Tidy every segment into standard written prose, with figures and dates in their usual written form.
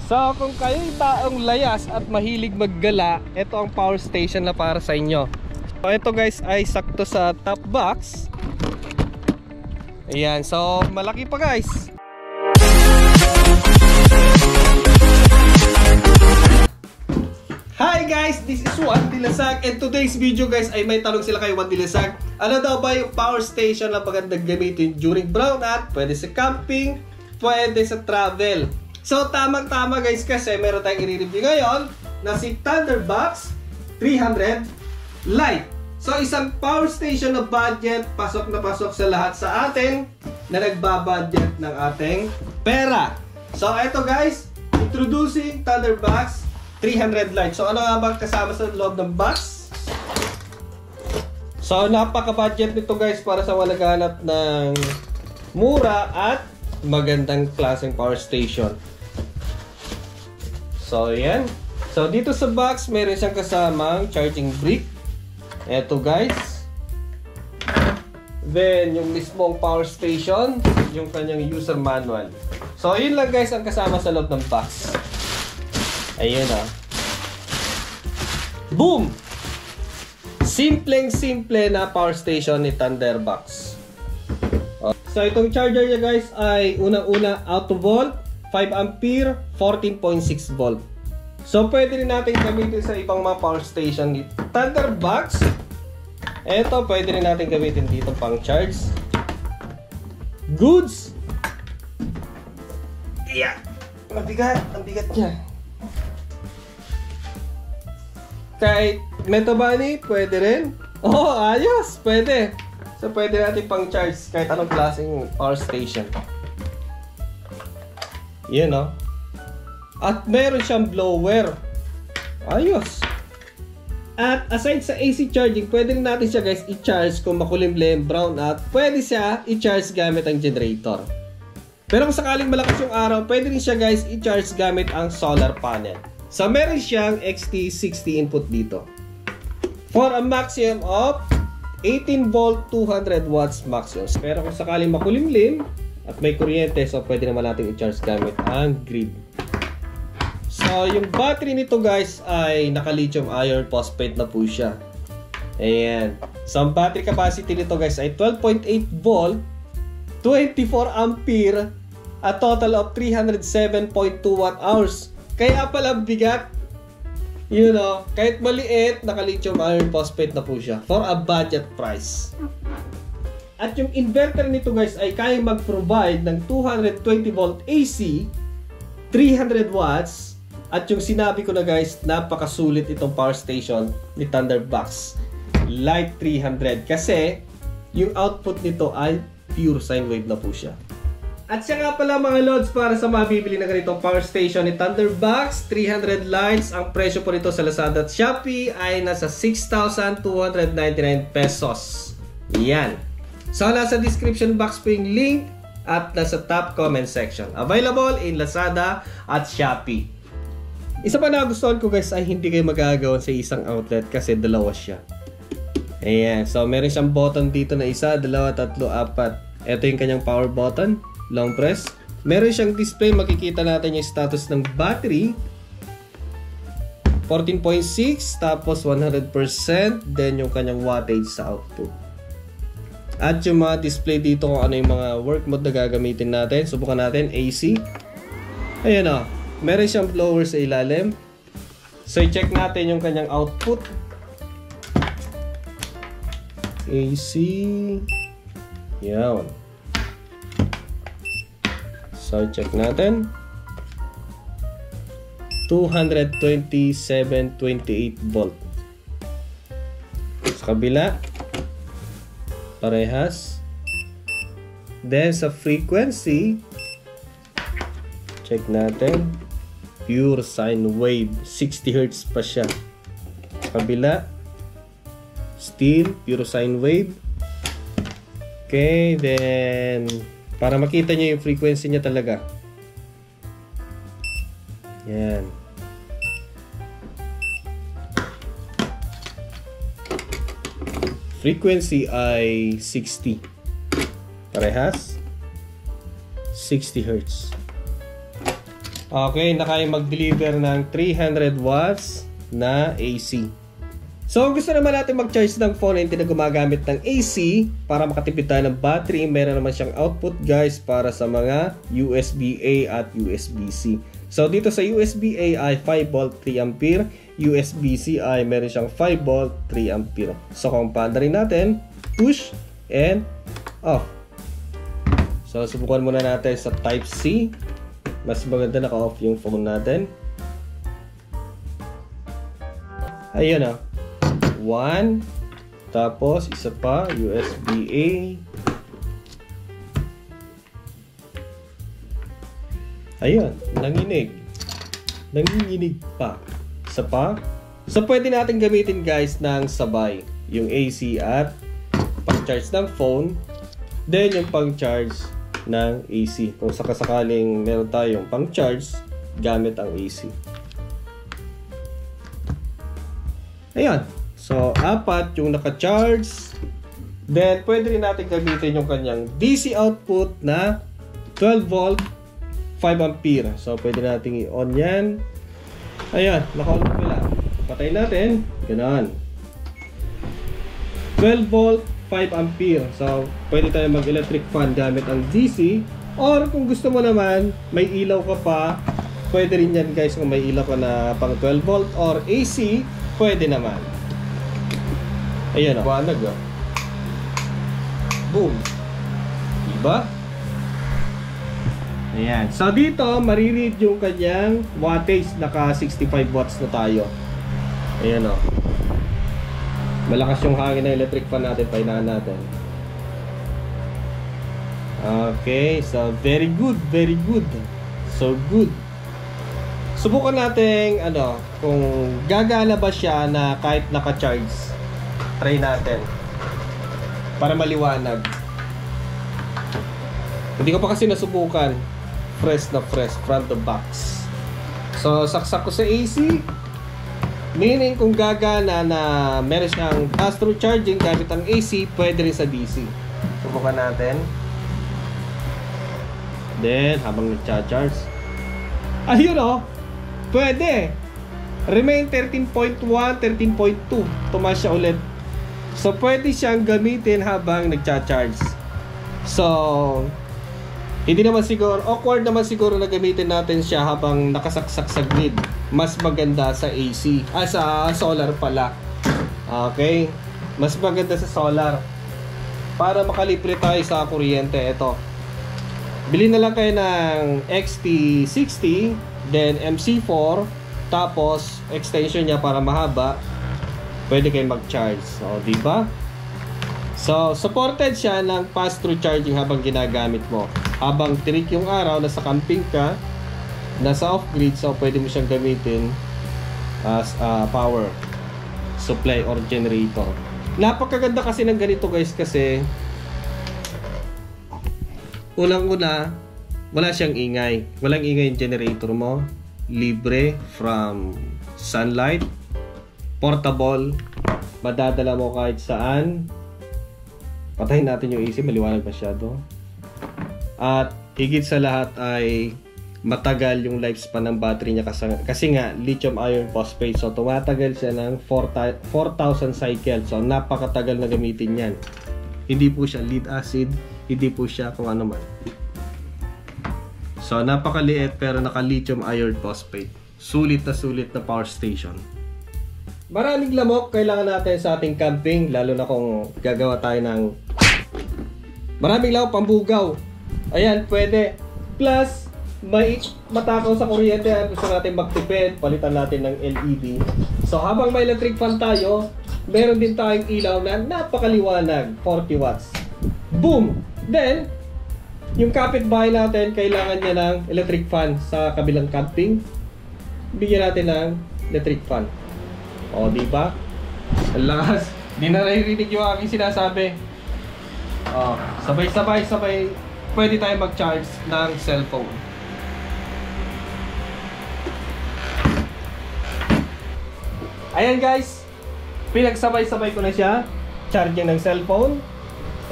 So kung kayo'y taong layas at mahilig maggala, ito ang power station na para sa inyo. So ito guys ay sakto sa top box. Ayan, so malaki pa guys. Hi guys, this is Juan Dilasag, and today's video guys ay may tanong sila kay Juan Dilasag. Ano daw ba yung power station na magandang gamitin during brownout? Pwede sa camping, pwede sa travel. So tamang-tama guys, kasi meron tayong i-review ngayon na si Thunderbox 300 Lite. So isang power station na budget, pasok na pasok sa lahat sa atin na nagbabudget ng ating pera. So eto guys, introducing Thunderbox 300 Lite. So ano nga ba kasama sa loob ng box? So napaka-budget nito guys para sa naghahanap ng mura at magandang klaseng power station. So yan. So dito sa box meron siyang kasamang charging brick. Eto guys. Then yung mismong power station, yung kanyang user manual. So yun lang guys ang kasama sa loob ng box. Ayun ah. Boom! Simpleng-simple na power station ni Thunderbox. So itong charger niya guys ay unang-una auto volt, 5 ampere, 14.6 volt. So pwede rin natin gamitin sa ibang mga power station ni Thunderbox. Ito pwede rin natin gamitin dito pang charge. Goods! Yeah! Mabigat! Ang bigat niya. Kahit Metabani, pwede rin. Oh, ayos! Pwede. So pwede natin pang charge kahit anong klaseng power station. Yan o. At meron siyang blower. Ayos. At aside sa AC charging, pwede rin natin siya guys i-charge kung makulimlim, brownout. Pwede siya i-charge gamit ang generator. Pero kung sakaling malakas yung araw, pwede rin siya guys i-charge gamit ang solar panel. So meron siyang XT60 input dito. For a maximum of 18 volt, 200 watts maximum. Pero kung sakaling makulimlim at may kuryente, so pwede naman natin i-charge gamit ang grid. So yung battery nito guys ay naka-lithium iron phosphate na po siya. Ayan. So ang battery capacity nito guys ay 12.8 volt, 24 ampere, a total of 307.2 watt hours. Kaya pala bigat. You know, kahit maliit, naka-lithium iron phosphate na po siya for a budget price. At yung inverter nito guys ay kayang mag-provide ng 220 volt AC, 300 watts, at yung sinabi ko na guys, napakasulit itong power station ni Thunderbox Lite 300 kasi yung output nito ay pure sine wave na po siya. At siya nga pala mga lods, para sa mabibili na ganitong power station ni Thunderbox 300 Lites, ang presyo po nito sa Lazada at Shopee ay nasa 6,299 pesos. Yan. So nasa description box po yung link at nasa top comment section. Available in Lazada at Shopee. Isa pa na gustuhan ko guys ay hindi kayo magagawan sa isang outlet kasi dalawa siya. Ayan. So meron siyang button dito na isa, dalawa, tatlo, apat. Ito yung kanyang power button. Long press. Meron siyang display, makikita natin yung status ng battery. 14.6 tapos 100%, then yung kanyang wattage sa output. At yung mga display dito kung ano yung mga work mode na gagamitin natin. Subukan natin AC. Ayan o. Meron siyang blower sa ilalim. So i-check natin yung kanyang output. AC. Yan. So, check natin. 227.28 volt. Sa kabila, parehas. Then, sa frequency, check natin. Pure sine wave. 60 Hz pa siya. Sa kabila, still, pure sine wave. Okay, then para makita nyo yung frequency niya talaga. Yan. Frequency ay 60. Parehas. 60 Hz. Okay, na kaya mag-deliver ng 300 watts na AC. So, gusto naman natin mag-charge ng phone na hindi na gumagamit ng AC para makatipid tayo ng battery. Meron naman siyang output guys para sa mga USB-A at USB-C. So, dito sa USB-A ay 5 volt 3 ampere. USB-C ay meron siyang 5 volt 3 ampere. So, kung paanda rin natin, push and off. So, subukan muna natin sa type C. Mas maganda naka-off yung phone natin. Ayun o. 1. Tapos, isa pa. USB-A. Ayun. Nanginig. Nanginginig pa. Isa pa. So, pwede natin gamitin guys ng sabay. Yung AC at pang-charge ng phone. Then, yung pang-charge ng AC. Kung sakasakaling meron tayong pang-charge gamit ang AC. Ayan. So, 4 yung naka-charge. Then, pwede rin natin gamitin yung kanyang DC output na 12 volt 5 ampere. So, pwede natin i-on yan. Ayan. Naka-on pala. Patayin natin. Ganun. 12 volt 5 ampere. So, pwede tayo mag-electric fan gamit ang DC. Or kung gusto mo naman, may ilaw ka pa, pwede rin yan guys kung may ilaw ka na pang 12 volt or AC, pwede naman. Ayan o. Buwanag o. Boom. Diba? Ayan. So, dito, mariread yung kanyang wattage. Naka 65 watts na tayo. Ayan o. Malakas yung hangin ng electric fan natin, painahan natin. Okay, so very good, very good. So good. Subukan natin kung gagana ba siya na kahit naka-charge. Try natin. Para maliwanag. Hindi ko pa kasi nasubukan. Fresh na fresh, front to box. So saksak ko sa AC. Meaning kung gagana na meron siyang fast-through charging gamit ang AC, pwede rin sa DC. Subukan natin. Then, habang nag-charge. Ayun o! Pwede! Remain 13.1, 13.2. Tumaas siya ulit. So, pwede siyang gamitin habang nag-charge. So, hindi naman siguro, awkward naman siguro na gamitin natin siya habang nakasaksak sa grid. Mas maganda sa AC. Sa solar pala. Okay? Mas maganda sa solar. Para makalipre tayo sa kuryente. Ito. Bili na lang kayo ng XT60, then MC4, tapos extension niya para mahaba. Pwede kayo mag-charge. So, diba? So, supported siya ng pass-through charging habang ginagamit mo. Habang tirik yung araw, nasa camping ka, nasa off-grid, so pwede mo siyang gamitin as power supply or generator. Napakaganda kasi ng ganito guys kasi unang-una, wala siyang ingay. Walang ingay yung generator mo. Libre from sunlight. Portable. Madadala mo kahit saan. Patayin natin yung AC, maliwanag masyado. At higit sa lahat ay matagal yung lifespan ng battery niya kasi nga lithium iron phosphate. So tumatagal siya ng 4,000 cycles. So napakatagal na gamitin yan. Hindi po siya lead acid, hindi po siya kung ano man. So napakaliit pero naka lithium iron phosphate. Sulit na power station. Maraming lamok kailangan natin sa ating camping, lalo na kung gagawa tayo ng maraming lamok pambugaw. Ayan, pwede. Plus, may matakaw sa kuryente. Gusto natin magtipid, palitan natin ng LED. So, habang may electric fan tayo, meron din tayong ilaw na napakaliwanag, 40 watts. Boom! Then, yung kapitbahay natin, kailangan niya ng electric fan sa kabilang camping. Bigyan natin ng electric fan. O, diba? Ang lakas. Di na naririnig yung aking sinasabi. O, sabay. Pwede tayo mag-charge ng cellphone. Ayan guys, pinagsabay-sabay ko na siya. Charging ng cellphone,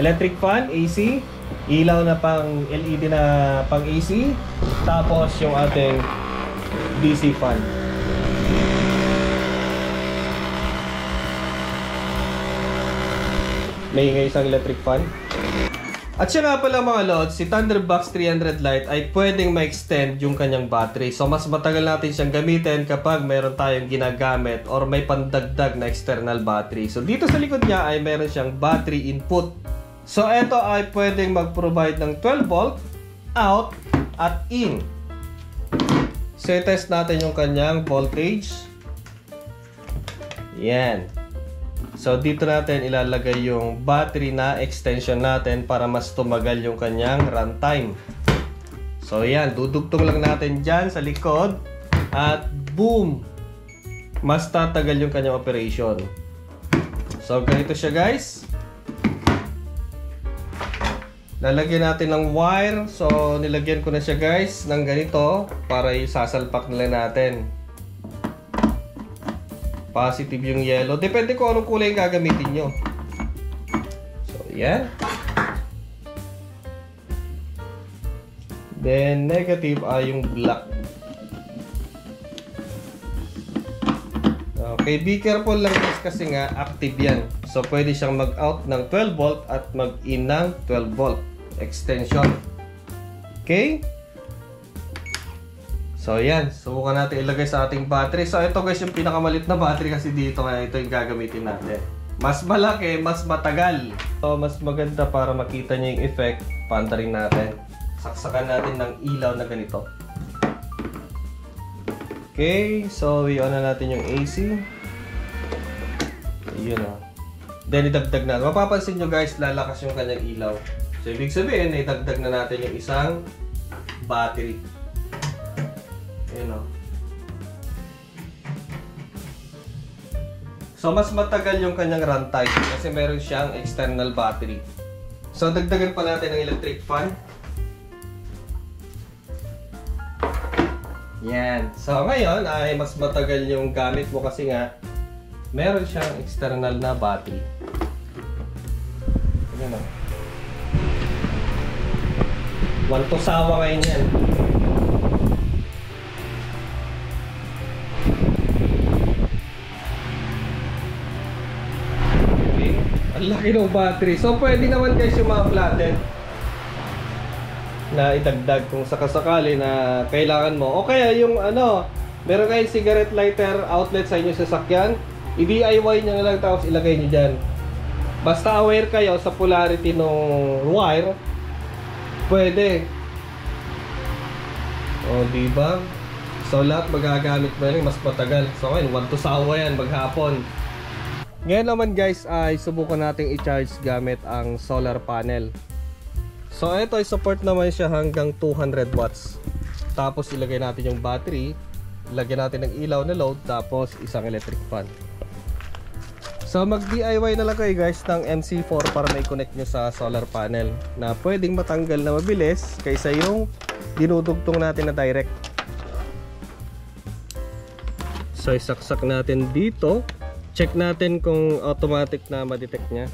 electric fan, AC, ilaw na pang LED na pang AC, tapos yung ating DC fan. May isang electric fan. At siya nga pala mga lods, si Thunderbox 300 Lite ay pwedeng ma-extend yung kanyang battery. So mas matagal natin siyang gamitin kapag meron tayong ginagamit or may pandagdag na external battery. So dito sa likod niya ay meron siyang battery input. So ito ay pwedeng mag-provide ng 12 volt out at in. So test natin yung kanyang voltage. Yan. So dito natin ilalagay yung battery na extension natin para mas tumagal yung kanyang runtime. So yan, dudugtong lang natin dyan sa likod at boom! Mas tatagal yung kanyang operation. So ganito siya guys. Lalagyan natin ng wire. So nilagyan ko na siya guys ng ganito para isasalpak nila natin. Positive yung yellow. Depende kung anong kulay yung gagamitin nyo. So, yan. Then, negative ay yung black. Okay, be careful lang guys kasi nga active yan. So, pwede siyang mag-out ng 12 volt at mag-in ng 12 volt extension. Okay? So yan, subukan natin ilagay sa ating battery. So ito guys yung pinakamalit na battery kasi dito, kaya ito yung gagamitin natin. Mas malaki, mas matagal. So mas maganda para makita niyo yung effect, panta rin natin. Saksakan natin ng ilaw na ganito. Okay, so i-on na natin yung AC. Ayun o. Then idagdag natin. Mapapansin nyo guys, lalakas yung kanyang ilaw. So ibig sabihin, idagdag na natin yung isang battery. Ayan o. So mas matagal yung kanyang runtime kasi meron siyang external battery. So dagdagan pa natin ng electric fan. Yan. So ngayon ay mas matagal yung gamit mo kasi nga meron siyang external na battery. Ayan o. Wanto sawa ngayon yan. Ang laki ng battery. So pwede naman guys yung mga flathead na idagdag kung sakasakali na kailangan mo. O kaya yung ano, meron kayong cigarette lighter outlet sa inyo sasakyan, i-DIY nyo na lang tapos ilagay nyo dyan. Basta aware kayo sa polarity ng wire, pwede. O diba? So lahat magagamit mo rin mas matagal. So ngayon, 1 to sawa yan maghapon. Ngayon naman guys ay subukan nating i-charge gamit ang solar panel. So ito ay support naman siya hanggang 200 watts. Tapos ilagay natin yung battery, ilagay natin ng ilaw na load, tapos isang electric fan. So mag DIY na lang kayo guys ng MC4 para may connect nyo sa solar panel na pwedeng matanggal na mabilis kaysa yung dinudugtong natin na direct. So isaksak natin dito. Check natin kung automatic na ma-detect niya.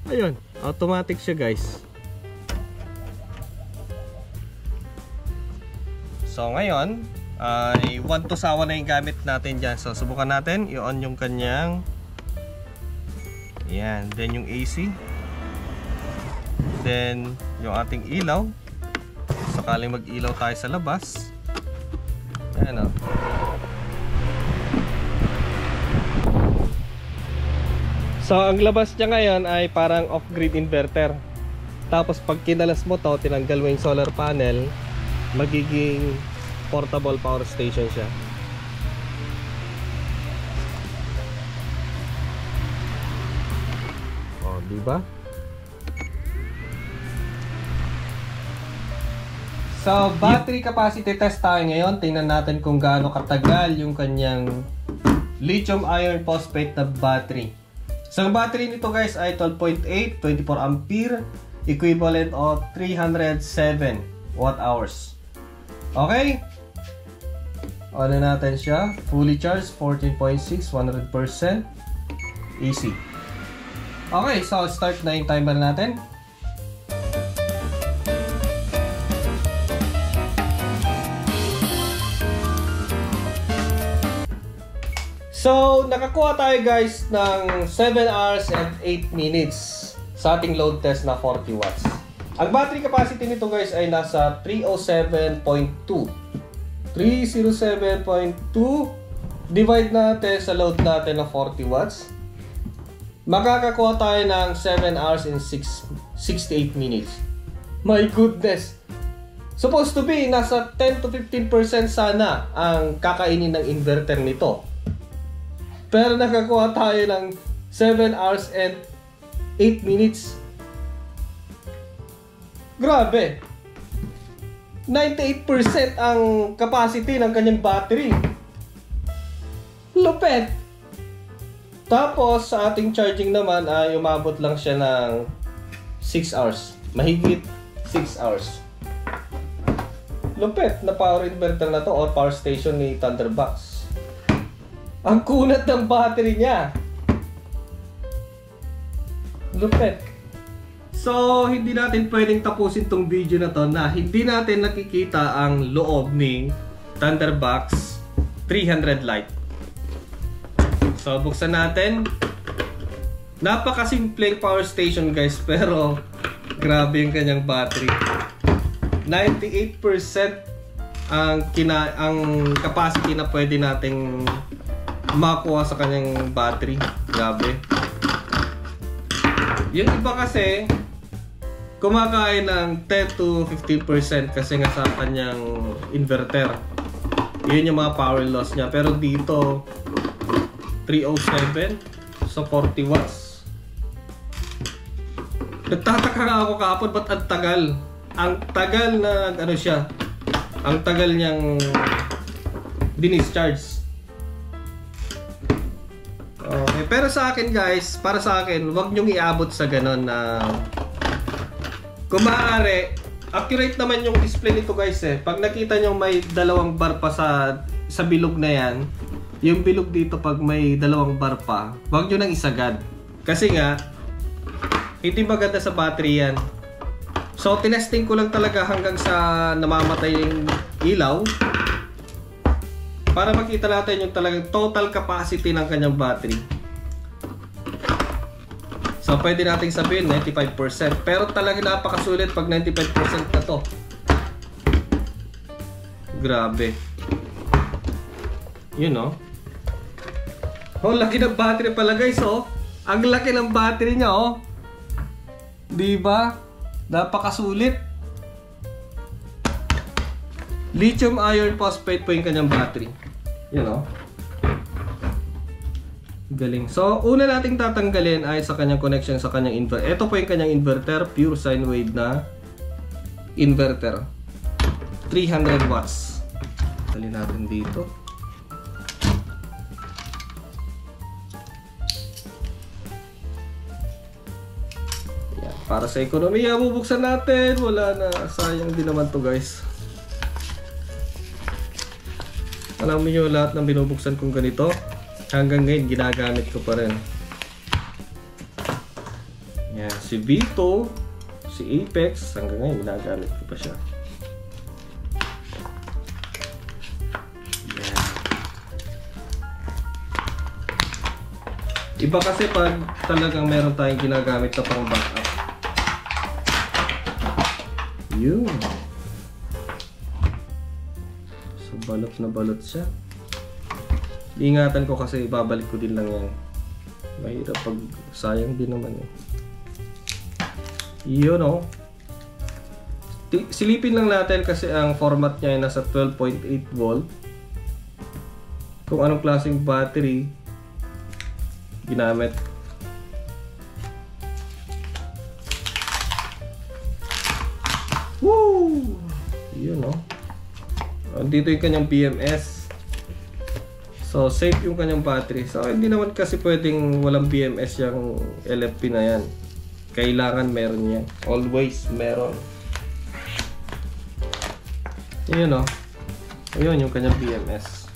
Ayun, automatic siya guys. So ngayon ay 1 to sawa na yung gamit natin dyan. So subukan natin, i-on yung kanyang, yan, then yung AC, then yung ating ilaw sakaling mag-ilaw tayo sa labas. Ayan o. So ang labas niya ngayon ay parang off-grid inverter. Tapos pag kinalas mo to, tinanggal mo yung solar panel, magiging portable power station siya. Oh, di ba? So battery capacity test tayo ngayon. Tingnan natin kung gaano katagal yung kanyang lithium iron phosphate na battery. So ang battery nito guys ay 12.8, 24 ampere, equivalent of 307 watt hours. Okay? On na natin siya. Fully charged, 14.6, 100%. Easy. Okay, so start na yung timer natin. So, nakakuha tayo guys ng 7 hours and 8 minutes sa ating load test na 40 watts. Ang battery capacity nito guys ay nasa 307.2. 307.2 divide natin sa load natin na 40 watts. Makakakuha tayo ng 7 hours and 68 minutes. My goodness! Supposed to be, nasa 10 to 15% sana ang kakainin ng inverter nito. Pero nakakuha tayo ng 7 hours and 8 minutes. Grabe! 98% ang capacity ng kanyang battery. Lupet! Tapos, sa ating charging naman ay umabot lang siya ng 6 hours. Mahigit 6 hours. Lupet na power inverter na to or power station ni Thunderbox. Ang kunat ng battery niya. Lupet. So, hindi natin pwedeng tapusin tong video na to na hindi natin nakikita ang loob ni Thunderbox 300 Lite. So, buksan natin. Napakasimpleng power station guys, pero grabe yung kanyang battery. 98% ang capacity na pwede nating makuha sa kanyang battery. Grabe. Yung iba kasi kumakain ng 10 to 15% kasi nga sa kanyang inverter. Yun yung mga power loss niya. Pero dito 307 sa 40 watts. Nagtataka nga ako kahapon ba't ang tagal? Ang tagal na ano siya. Ang tagal niyang dinischarge. Okay, pero sa akin guys, para sa akin, wag niyong iabot sa ganon na kung maaari, accurate naman yung display nito guys eh. Pag nakita niyo may dalawang bar pa sa bilog na yan, yung bilog dito pag may dalawang bar pa, wag niyo nang isagad. Kasi nga, hindi maganda sa battery yan. So, tinesting ko lang talaga hanggang sa namamatay yung ilaw para makita natin yung talagang total capacity ng kanyang battery. So, pwede nating sabihin 95%. Pero talaga napakasulit pag 95% na to. Grabe. Yun know? Oh, laki ng battery pala guys oh. Ang laki ng battery niya oh. Diba? Napakasulit. Lithium iron phosphate po yung kanyang battery. You know? Galing. So, una nating tatanggalin ay sa kanyang connection sa kanyang inverter. Ito po yung kanyang inverter. Pure sine wave na inverter. 300 watts. Talin natin dito. Para sa ekonomiya, bubuksan natin. Wala na. Sayang din naman to guys. Alam niyo lahat ng binubuksan kong ganito. Hanggang ngayon, ginagamit ko pa rin. Yan. Si Vito, si Apex, hanggang ngayon, ginagamit ko pa siya. Yan. Iba kasi pag talagang meron tayong ginagamit na pang backup. Yun. So, balot na balot siya. Iingatan ko kasi ibabalik ko din lang yan. Mahirap pag sayang din naman eh. Yun o. Silipin lang natin kasi ang format niya ay nasa 12.8 volt. Kung anong klaseng battery ginamit. Woo! Yun o. Dito yung kanyang BMS. So, safe yung kanyang battery. So, hindi naman kasi pwedeng walang BMS yung LFP na yan. Kailangan meron yan. Always meron. Yun o. Ayun yung kanyang BMS.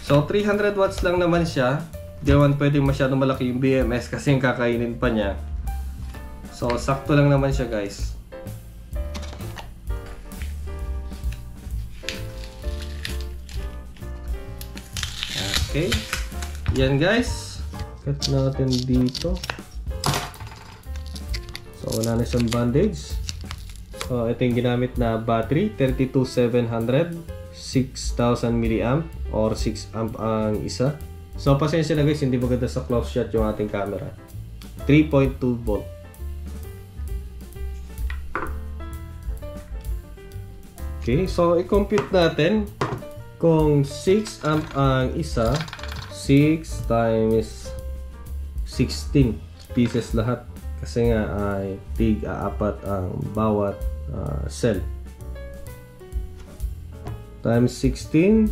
So, 300 watts lang naman siya. Di naman pwedeng masyadong malaki yung BMS kasi yung kakainin pa niya. So, sakto lang naman siya guys. Okay. Yan guys. Cut natin dito. So wala na isang bandage. So ito yung ginamit na battery. 32700. 6000 mAh or 6 amp ang isa. So pasensya na guys, hindi maganda sa close shot yung ating camera. 3.2 volt. Okay, so i-compute natin kung 6 amp ang isa, 6 times 16 pieces lahat kasi nga ay tig-apat ang bawat cell. Times 16,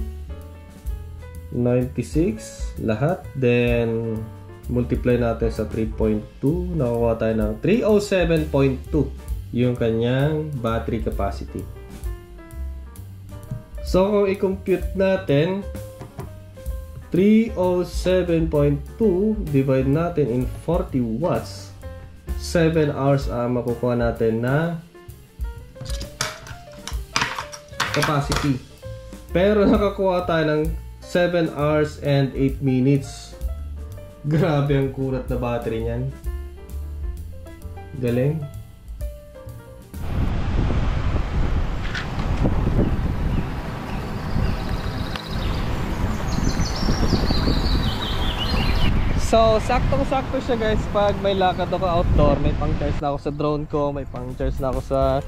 96 lahat, then multiply natin sa 3.2, nakukuha tayo ng 307.2 yung kanyang battery capacity. So kung i-compute natin 307.2 divide natin in 40 watts, 7 hours ang makukuha natin na capacity. Pero nakakuha tayo ng 7 hours and 8 minutes. Grabe ang kurat na battery niyan. Galing. So, saktong-sakto siya guys pag may lakad ako outdoor. May pang-charge na ako sa drone ko, may pang-charge na ako sa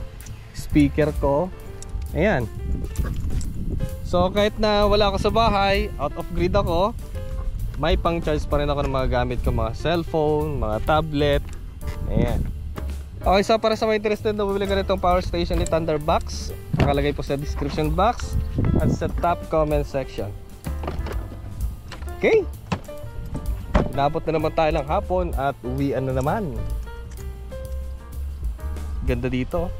speaker ko. Ayan. So, kahit na wala ako sa bahay, out of grid ako, may pang-charge pa rin ako ng mga gamit ko, mga cellphone, mga tablet. Ayan. Okay, so para sa mga interested na bumili ka nitong power station ni Thunderbox, nakalagay po sa description box at sa top comment section. Okay. Inabot na naman tayo ng hapon at uwian na naman. Ganda dito.